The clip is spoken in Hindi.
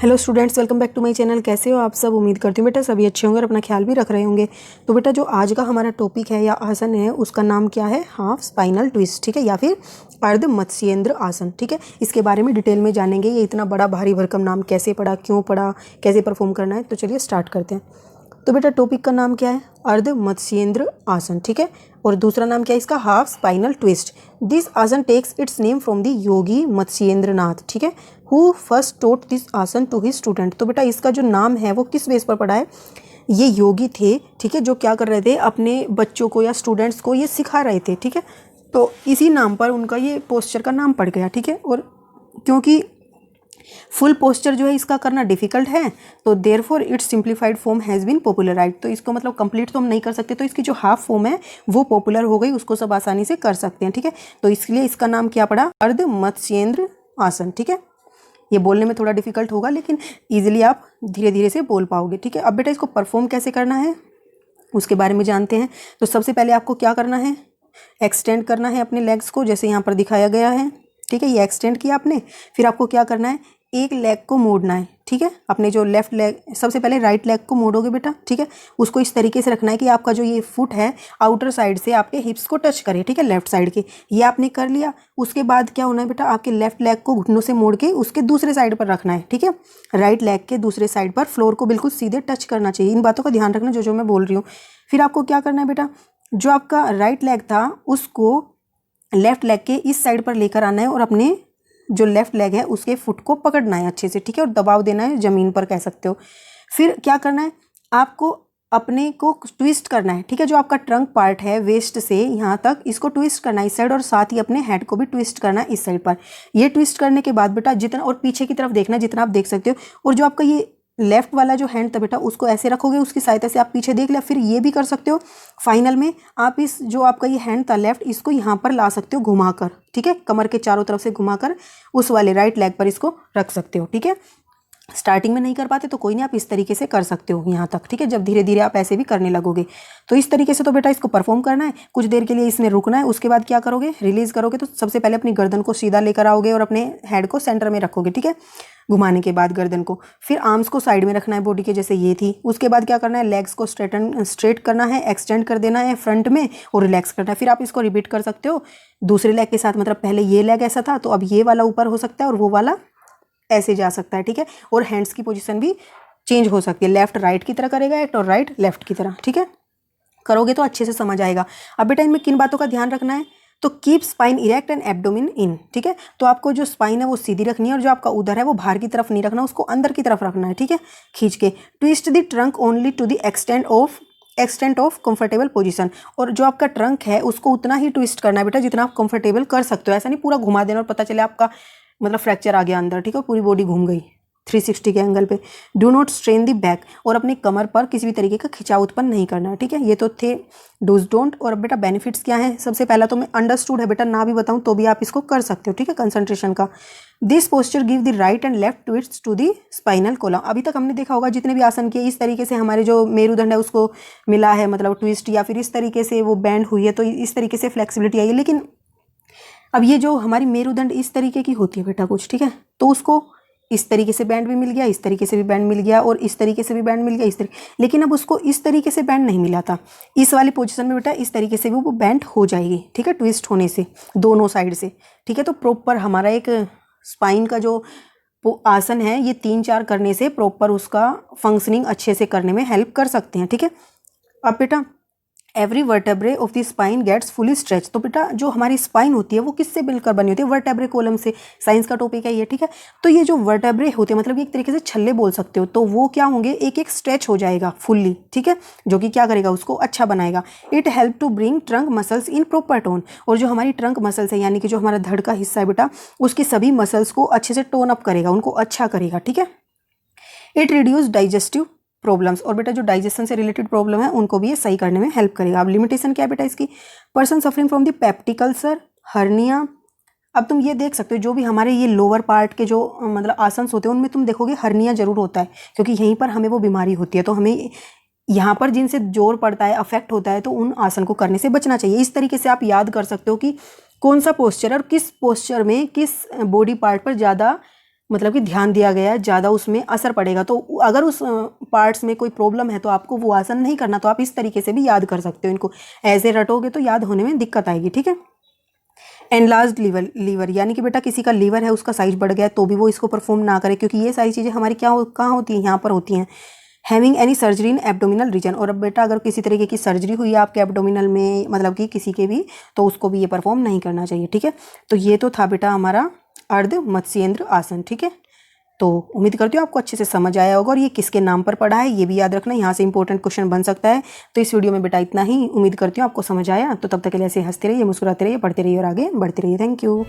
Hello students, welcome back to my channel. कैसे हो आप सब? उम्मीद करती हूँ बेटा सभी अच्छे होंगे और अपना ख्याल भी रख रहे होंगे। तो बेटा जो आज का हमारा टॉपिक है या आसन है उसका नाम क्या है? हाफ स्पाइनल ट्विस्ट, ठीक है, या फिर अर्ध मत्स्येंद्र आसन, ठीक है। इसके बारे में डिटेल में जानेंगे। ये इतना बड़ा भारी भरकम नाम कैसे पड़ा, क्यों पड़ा, कैसे परफॉर्म करना है, तो चलिए स्टार्ट करते हैं। तो बेटा टॉपिक का नाम क्या है? अर्ध मत्स्येंद्र आसन, ठीक है। और दूसरा नाम क्या है इसका? Half spinal twist. This asana takes its name from the yogi Matsyendra Nath, ठीक है, who first taught this asana to his student. तो बेटा इसका जो नाम है वो किस बेस पर पड़ा है? ये योगी थे, ठीक है, जो क्या कर रहे थे, अपने बच्चों को या स्टूडेंट्स को ये सिखा रहे थे, ठीक है। तो इसी नाम पर उनका ये पोस्चर का नाम पड़ गया, ठीक है। और क्योंकि फुल पोस्चर जो है इसका करना डिफिकल्ट है, तो therefore its simplified form has been popularised. तो इसको मतलब कंप्लीट तो हम नहीं कर सकते, तो इसकी जो हाफ फॉर्म है वो पॉपुलर हो गई, उसको सब आसानी से कर सकते हैं, ठीक है। तो इसलिए इसका नाम क्या पड़ा? अर्ध मत्स्येंद्र आसन, ठीक है। ये बोलने में थोड़ा डिफिकल्ट होगा लेकिन ईजिली आप धीरे धीरे से बोल पाओगे, ठीक है। अब बेटा इसको परफॉर्म कैसे करना है उसके बारे में जानते हैं। तो सबसे पहले आपको क्या करना है? एक्सटेंड करना है अपने लेग्स को, जैसे यहाँ पर दिखाया गया है, ठीक है। ये एक्सटेंड किया आपने, फिर आपको क्या करना है? एक लेग को मोड़ना है, ठीक है। अपने जो लेफ्ट लेग, सबसे पहले राइट लेग को मोड़ोगे बेटा, ठीक है। उसको इस तरीके से रखना है कि आपका जो ये फुट है आउटर साइड से आपके हिप्स को टच करे, ठीक है, लेफ्ट साइड के। ये आपने कर लिया। उसके बाद क्या होना है बेटा? आपके लेफ्ट लेग को घुटनों से मोड़ के उसके दूसरे साइड पर रखना है, ठीक है। राइट लेग के दूसरे साइड पर फ्लोर को बिल्कुल सीधे टच करना चाहिए। इन बातों का ध्यान रखना जो मैं बोल रही हूँ। फिर आपको क्या करना है बेटा? जो आपका राइट लेग था उसको लेफ्ट लेग के इस साइड पर लेकर आना है और अपने जो लेफ्ट लेग है उसके फुट को पकड़ना है अच्छे से, ठीक है, और दबाव देना है, ज़मीन पर कह सकते हो। फिर क्या करना है? आपको अपने को ट्विस्ट करना है, ठीक है। जो आपका ट्रंक पार्ट है वेस्ट से यहाँ तक, इसको ट्विस्ट करना है इस साइड, और साथ ही अपने हेड को भी ट्विस्ट करना है इस साइड पर। ये ट्विस्ट करने के बाद बेटा जितना, और पीछे की तरफ देखना जितना आप देख सकते हो, और जो आपका ये लेफ्ट वाला जो हैंड था बेटा उसको ऐसे रखोगे, उसकी सहायता से आप पीछे देख लिया। फिर ये भी कर सकते हो। फाइनल में आप इस जो आपका ये हैंड था लेफ्ट, इसको यहाँ पर ला सकते हो घुमाकर, ठीक है, कमर के चारों तरफ से घुमाकर उस वाले राइट लेग पर इसको रख सकते हो, ठीक है। स्टार्टिंग में नहीं कर पाते तो कोई नहीं, आप इस तरीके से कर सकते हो यहाँ तक, ठीक है। जब धीरे धीरे आप ऐसे भी करने लगोगे तो इस तरीके से तो बेटा इसको परफॉर्म करना है। कुछ देर के लिए इसमें रुकना है, उसके बाद क्या करोगे? रिलीज करोगे। तो सबसे पहले अपनी गर्दन को सीधा लेकर आओगे और अपने हेड को सेंटर में रखोगे, ठीक है, घुमाने के बाद गर्दन को। फिर आर्म्स को साइड में रखना है बॉडी के, जैसे ये थी। उसके बाद क्या करना है? लेग्स को स्ट्रेट करना है, एक्सटेंड कर देना है फ्रंट में और रिलैक्स करना है। फिर आप इसको रिपीट कर सकते हो दूसरे लेग के साथ। मतलब पहले ये लेग ऐसा था तो अब ये वाला ऊपर हो सकता है और वो वाला ऐसे जा सकता है, ठीक है। और हैंड्स की पोजीशन भी चेंज हो सकती है, लेफ्ट राइट की तरह करेगा एक और राइट लेफ्ट की तरह, ठीक है। करोगे तो अच्छे से समझ आएगा। अब बेटा इनमें किन बातों का ध्यान रखना है? तो keep spine erect and abdomen in, ठीक है। तो आपको जो स्पाइन है वो सीधी रखनी है और जो आपका उधर है वो बाहर की तरफ नहीं रखना, उसको अंदर की तरफ रखना है, ठीक है, खींच के। Twist the trunk only to the extent of comfortable position. और जो आपका ट्रंक है उसको उतना ही ट्विस्ट करना है बेटा जितना आप कंफर्टेबल कर सकते हो। ऐसा नहीं पूरा घुमा देना और पता चले आपका मतलब फ्रैक्चर आ गया अंदर, ठीक है, पूरी बॉडी घूम गई 360 के एंगल पे। Do not strain the back, और अपनी कमर पर किसी भी तरीके का खिंचाव उत्पन्न नहीं करना है, ठीक है। ये तो थे डूज डोंट। और अब बेटा बेनिफिट्स क्या है? सबसे पहला तो मैं अंडरस्टूड है बेटा, ना भी बताऊं तो भी आप इसको कर सकते हो, ठीक है, कंसंट्रेशन का। This posture give the right and left twist to the spinal column. अभी तक हमने देखा होगा जितने भी आसन किए इस तरीके से हमारे जो मेरुदंड है उसको मिला है, मतलब ट्विस्ट, या फिर इस तरीके से वो बैंड हुई है, तो इस तरीके से फ्लेक्सिबिलिटी आई है। लेकिन अब ये जो हमारी मेरुदंड इस तरीके की होती है बेटा कुछ, ठीक है, तो उसको इस तरीके से बैंड भी मिल गया, इस तरीके से भी बैंड मिल गया और इस तरीके से भी बैंड मिल गया, इस तरीके। लेकिन अब उसको इस तरीके से बैंड नहीं मिला था। इस वाली पोजीशन में बेटा इस तरीके से भी वो बैंड हो जाएगी, ठीक है, ट्विस्ट होने से दोनों साइड से, ठीक है। तो प्रॉपर हमारा एक स्पाइन का जो आसन है ये 3-4 करने से प्रॉपर उसका फंक्शनिंग अच्छे से करने में हेल्प कर सकते हैं, ठीक है। अब बेटा every vertebrae of the spine gets fully stretch. तो बेटा जो हमारी स्पाइन होती है वो किससे मिलकर बनी होती है? वर्टेब्रे कॉलम से। साइंस का टॉपिक है ये, ठीक है। तो ये जो वर्टेब्रे होते हैं मतलब ये एक तरीके से छल्ले बोल सकते हो, तो वो क्या होंगे? एक एक स्ट्रेच हो जाएगा फुल्ली, ठीक है, जो कि क्या करेगा? उसको अच्छा बनाएगा। It help to bring trunk muscles in proper tone. और जो हमारी ट्रंक मसल्स है यानी कि जो हमारा धड़ का हिस्सा है बेटा उसकी सभी मसल्स को अच्छे से टोन अप करेगा, उनको अच्छा करेगा, ठीक है। It reduce digestive problems. और बेटा जो डाइजेशन से रिलेटेड प्रॉब्लम है उनको भी ये सही करने में हेल्प करेगा। अब लिमिटेशन क्या है बेटा इसकी? Person suffering from the peptic ulcer, hernia. अब तुम ये देख सकते हो जो भी हमारे ये लोअर पार्ट के जो मतलब आसन्स होते हैं उनमें तुम देखोगे हर्निया जरूर होता है, क्योंकि यहीं पर हमें वो बीमारी होती है। तो हमें यहाँ पर जिनसे जोर पड़ता है, अफेक्ट होता है, तो उन आसन को करने से बचना चाहिए। इस तरीके से आप याद कर सकते हो कि कौन सा पोस्चर और किस पोस्चर में किस बॉडी पार्ट पर ज़्यादा मतलब कि ध्यान दिया गया है, ज़्यादा उसमें असर पड़ेगा। तो अगर उस पार्ट्स में कोई प्रॉब्लम है तो आपको वो आसन नहीं करना, तो आप इस तरीके से भी याद कर सकते हो इनको। ऐसे रटोगे तो याद होने में दिक्कत आएगी, ठीक है। एनलार्ज्ड लीवर यानी कि बेटा किसी का लीवर है, उसका साइज बढ़ गया है तो भी वो इसको परफॉर्म ना करे, क्योंकि ये सारी चीज़ें हमारी कहाँ होती हैं, यहाँ पर होती हैं। Having any surgery in abdominal region, और अब बेटा अगर किसी तरीके की सर्जरी हुई है आपके एब्डोमिनल में, मतलब कि किसी के भी, तो उसको भी ये परफॉर्म नहीं करना चाहिए, ठीक है। तो ये तो था बेटा हमारा अर्ध मत्स्येंद्र आसन, ठीक है। तो उम्मीद करती हूँ आपको अच्छे से समझ आया होगा, और ये किसके नाम पर पढ़ा है ये भी याद रखना, यहाँ से इंपॉर्टेंट क्वेश्चन बन सकता है। तो इस वीडियो में बेटा इतना ही, उम्मीद करती हूँ आपको समझ आया। तो तब तक के लिए ऐसे हंसते रहिए, मुस्कुराते रहिए, पढ़ते रहिए और आगे बढ़ते रहिए। Thank you.